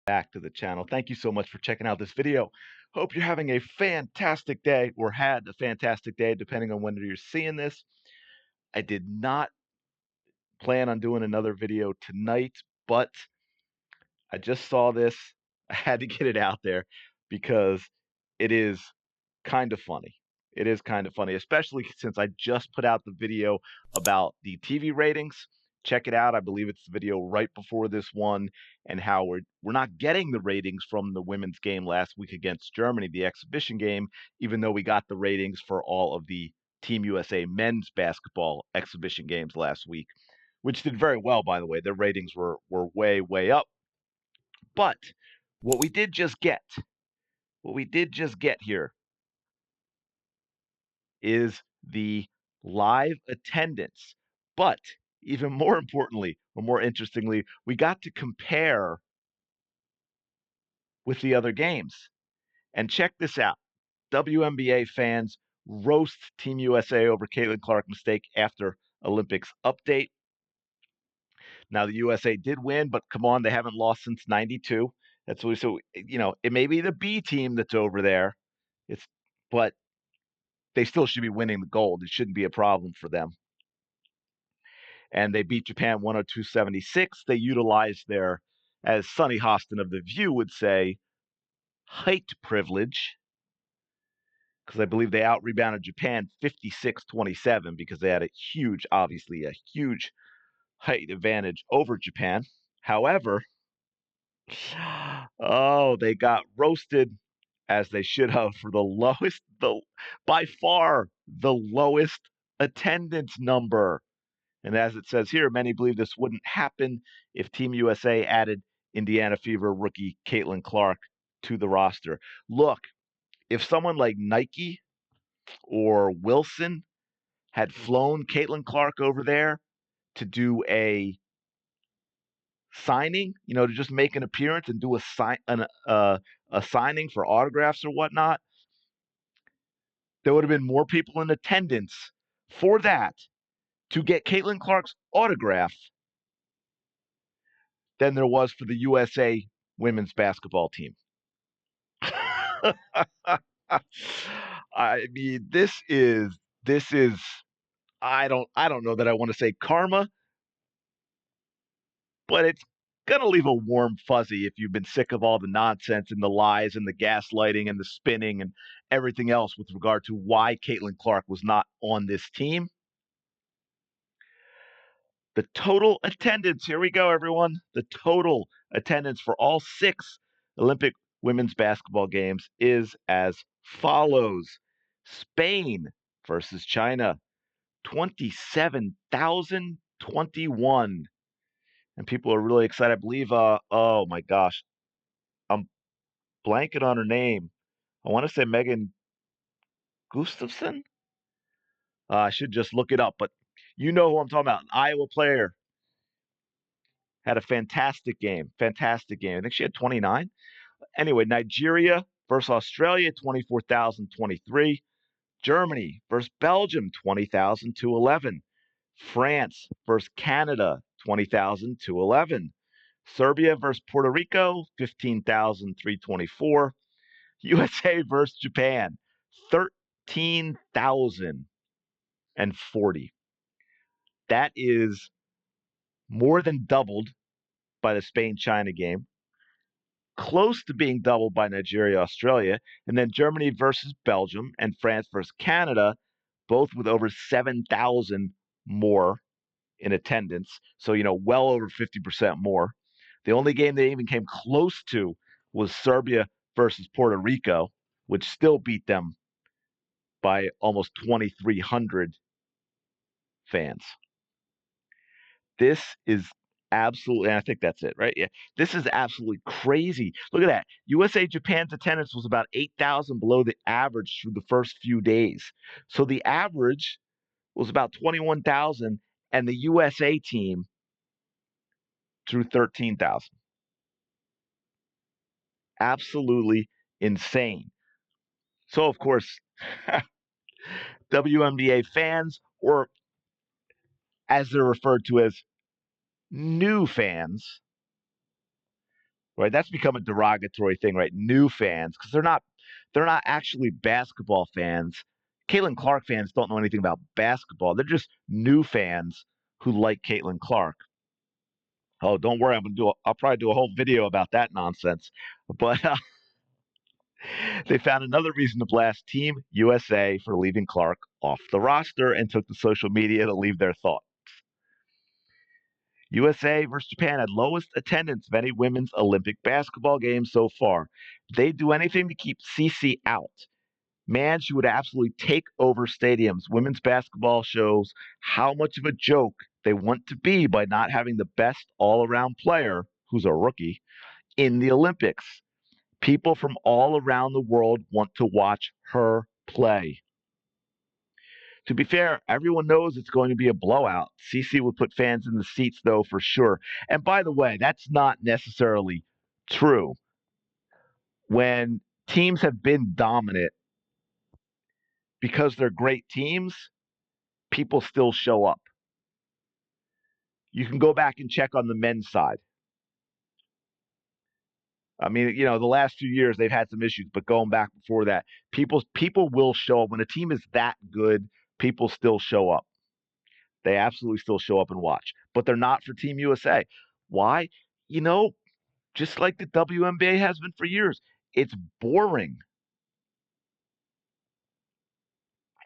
back to the channel. Thank you so much for checking out this video. Hope you're having a fantastic day or had a fantastic day, depending on when you're seeing this. I did not plan on doing another video tonight, but I just saw this. I had to get it out there because it is kind of funny. It is kind of funny, especially since I just put out the video about the TV ratings. Check it out. I believe it's the video right before this one, and how we're not getting the ratings from the women's game last week against Germany, the exhibition game, even though we got the ratings for all of the Team USA men's basketball exhibition games last week, which did very well, by the way. Their ratings were way up. But what we did just get, what we did just get here is the live attendance. But even more importantly, or more interestingly, we got to compare with the other games. And check this out. WNBA fans roast Team USA over Caitlin Clark mistake after Olympics update. Now the USA did win, but come on, they haven't lost since '92. That's what so it may be the B team that's over there. But they still should be winning the gold. It shouldn't be a problem for them. And they beat Japan 102-76. They utilized their, as Sonny Hostin of The View would say, height privilege, because I believe they out-rebounded Japan 56-27 because they had obviously a huge height advantage over Japan. However, they got roasted, as they should have, for by far the lowest attendance number. And as it says here, many believe this wouldn't happen if Team USA added Indiana Fever rookie Caitlin Clark to the roster. Look, if someone like Nike or Wilson had flown Caitlin Clark over there to do a signing, to just make an appearance and do a signing for autographs or whatnot, there would have been more people in attendance for that to get Caitlin Clark's autograph than there was for the USA women's basketball team. I mean, this is I don't know that I want to say karma, but it's gonna leave a warm fuzzy if you've been sick of all the nonsense and the lies and the gaslighting and the spinning and everything else with regard to why Caitlin Clark was not on this team. The total attendance, here we go, everyone. The total attendance for all 6 Olympic women's basketball games is as follows. Spain versus China, 27,021. And people are really excited. I believe, oh my gosh, I'm blanking on her name. I want to say Megan Gustafson. I should just look it up, but you know who I'm talking about. An Iowa player had a fantastic game. Fantastic game. I think she had 29. Anyway, Nigeria versus Australia, 24,023. Germany versus Belgium, 20,000-11. France versus Canada, 20,000-11. Serbia versus Puerto Rico, 15,324. USA versus Japan, 13,040. That is more than doubled by the Spain-China game, close to being doubled by Nigeria, Australia, and then Germany versus Belgium and France versus Canada, both with over 7,000 more in attendance. So, well over 50% more. The only game they even came close to was Serbia versus Puerto Rico, which still beat them by almost 2,300 fans. This is absolutely, and I think that's it, right? Yeah, this is absolutely crazy. Look at that. USA Japan's attendance was about 8,000 below the average through the first few days. So the average was about 21,000, and the USA team drew 13,000. Absolutely insane. So, of course, WNBA fans, or as they're referred to as new fans, right? That's become a derogatory thing, right? New fans, because they're not actually basketball fans. Caitlin Clark fans don't know anything about basketball. They're just new fans who like Caitlin Clark. Oh, don't worry, I'll probably do a whole video about that nonsense. But they found another reason to blast Team USA for leaving Clark off the roster and took to social media to leave their thoughts. USA versus Japan had lowest attendance of any women's Olympic basketball game so far. They'd do anything to keep Cece out. Man, she would absolutely take over stadiums. Women's basketball shows how much of a joke they want to be by not having the best all around player, who's a rookie, in the Olympics. People from all around the world want to watch her play. To be fair, everyone knows it's going to be a blowout. CC would put fans in the seats, though, for sure. And by the way, that's not necessarily true. When teams have been dominant because they're great teams, people still show up. You can go back and check on the men's side. I mean, the last few years they've had some issues, but going back before that, people will show up when a team is that good. People still show up. They absolutely still show up and watch, but they're not for Team USA. Why? You know, just like the WNBA has been for years, it's boring.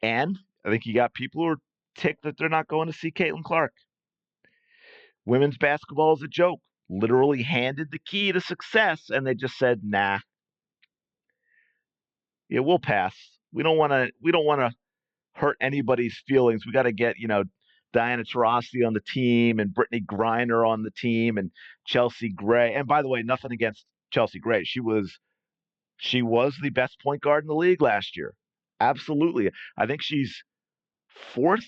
And I think you got people who are ticked that they're not going to see Caitlin Clark. Women's basketball is a joke. Literally handed the key to success, and they just said, "Nah, yeah, we'll pass. We don't want to. We don't want to hurt anybody's feelings. We got to get Diana Taurasi on the team and Brittany Griner on the team and Chelsea Gray. And by the way, nothing against Chelsea Gray. She was the best point guard in the league last year. Absolutely. I think she's fourth,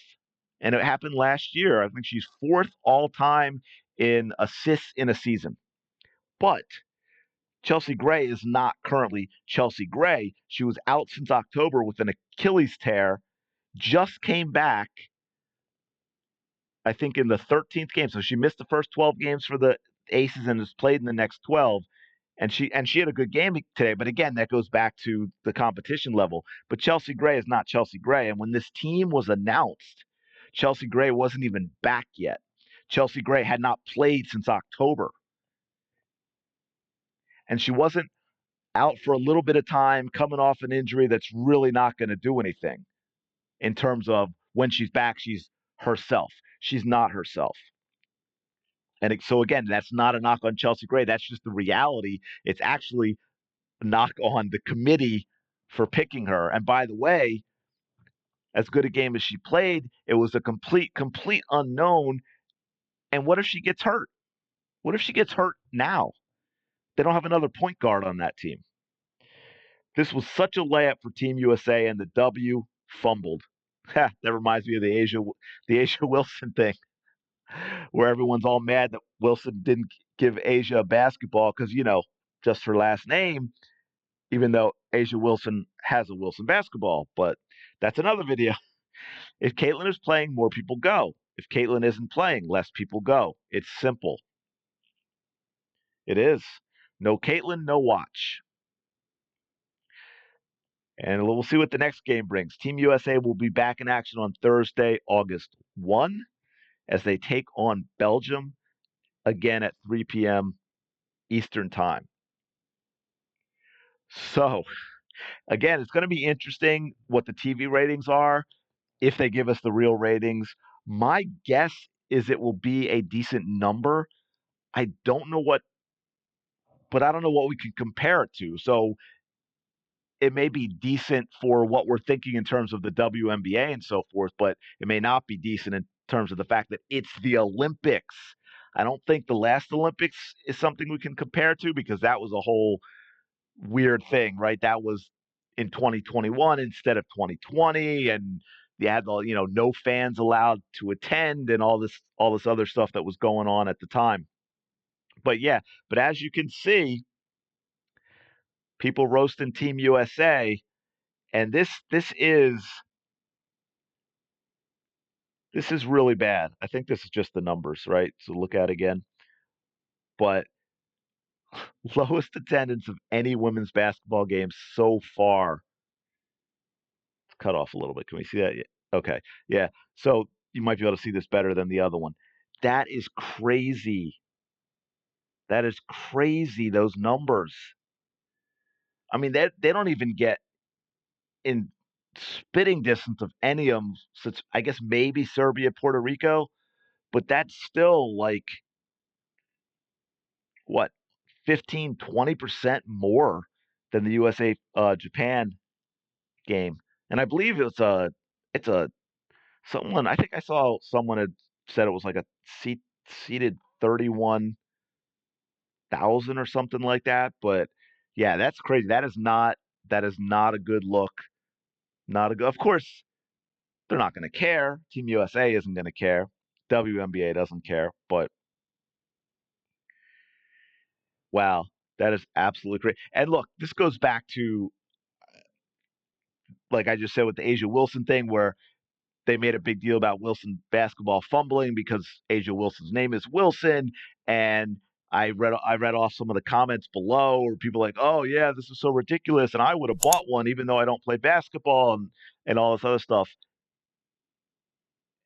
and it happened last year. I think she's fourth all time in assists in a season. But Chelsea Gray is not currently Chelsea Gray. She was out since October with an Achilles tear, just came back, I think, in the 13th game. So she missed the first 12 games for the Aces and has played in the next 12. And she had a good game today, but again, that goes back to the competition level. But Chelsea Gray is not Chelsea Gray, and when this team was announced, Chelsea Gray wasn't even back yet. Chelsea Gray had not played since October, and she wasn't out for a little bit of time, coming off an injury that's really not going to do anything in terms of when she's back. She's herself. She's not herself. And so again, that's not a knock on Chelsea Gray. That's just the reality. It's actually knock on the committee for picking her. And by the way, as good a game as she played, it was a complete unknown. And what if she gets hurt? What if she gets hurt now? They don't have another point guard on that team. This was such a layup for Team USA, and the W fumbled. That reminds me of the A'ja Wilson thing, where everyone's all mad that Wilson didn't give A'ja a basketball because just her last name, even though A'ja Wilson has a Wilson basketball. But that's another video. If Caitlin is playing, more people go. If Caitlin isn't playing, less people go. It's simple. It is. No Caitlin, no watch. And we'll see what the next game brings. Team USA will be back in action on Thursday, August 1, as they take on Belgium again at 3 p.m. Eastern Time. So, again, it's going to be interesting what the TV ratings are, if they give us the real ratings. My guess is it will be a decent number. I don't know what, but I don't know what we can compare it to. So it may be decent for what we're thinking in terms of the WNBA and so forth, but it may not be decent in terms of the fact that it's the Olympics. I don't think the last Olympics is something we can compare to, because that was a whole weird thing, right? That was in 2021 instead of 2020, and you had no fans allowed to attend and all this other stuff that was going on at the time. But yeah, but as you can see, people roasting Team USA, and this is really bad. I think this is just the numbers, right? So look at again. But Lowest attendance of any women's basketball game so far. It's cut off a little bit. Can we see that? Yeah. Okay. Yeah. So you might be able to see this better than the other one. That is crazy. That is crazy, those numbers. I mean, they don't even get in spitting distance of any of them since I guess maybe Serbia, Puerto Rico, but that's still like what 15, 20% more than the USA Japan game. And I believe it's a someone I think I saw someone had said it was like a seated 31,000 or something like that, but yeah, that's crazy. That is not a good look. Not a good. Of course, they're not going to care. Team USA isn't going to care. WNBA doesn't care, but wow, that is absolutely great. And look, this goes back to like I just said with the Asia Wilson thing, where they made a big deal about Wilson basketball fumbling because Asia Wilson's name is Wilson, and I read off some of the comments below where people like, oh yeah, this is so ridiculous, and I would have bought one even though I don't play basketball and all this other stuff.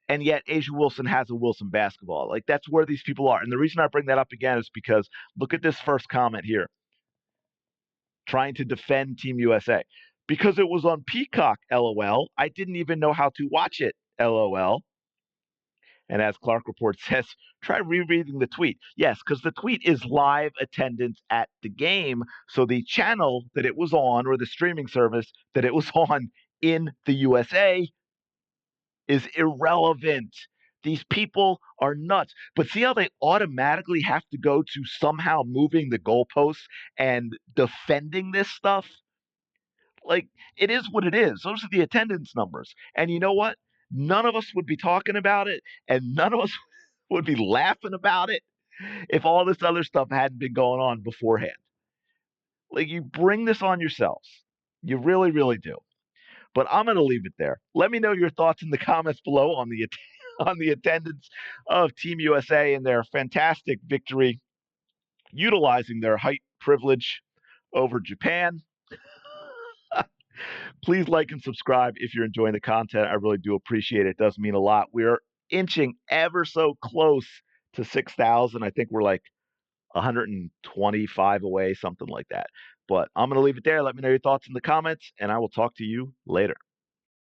And yet Asia Wilson has a Wilson basketball. Like that's where these people are. And the reason I bring that up again is because look at this first comment here, trying to defend Team USA. Because it was on Peacock, LOL. I didn't even know how to watch it, LOL. And as Clark Report says, try rereading the tweet. Yes, because the tweet is live attendance at the game. So the channel that it was on or the streaming service that it was on in the USA is irrelevant. These people are nuts. But see how they automatically have to go to somehow moving the goalposts and defending this stuff? Like, it is what it is. Those are the attendance numbers. And you know what? None of us would be talking about it, and none of us would be laughing about it if all this other stuff hadn't been going on beforehand. Like, you bring this on yourselves. You really, really do. But I'm going to leave it there. Let me know your thoughts in the comments below on the on the attendance of Team USA and their fantastic victory, utilizing their height privilege over Japan. Please like and subscribe if you're enjoying the content. I really do appreciate it. It does mean a lot. We're inching ever so close to 6,000. I think we're like 125 away, something like that. But I'm going to leave it there. Let me know your thoughts in the comments, and I will talk to you later.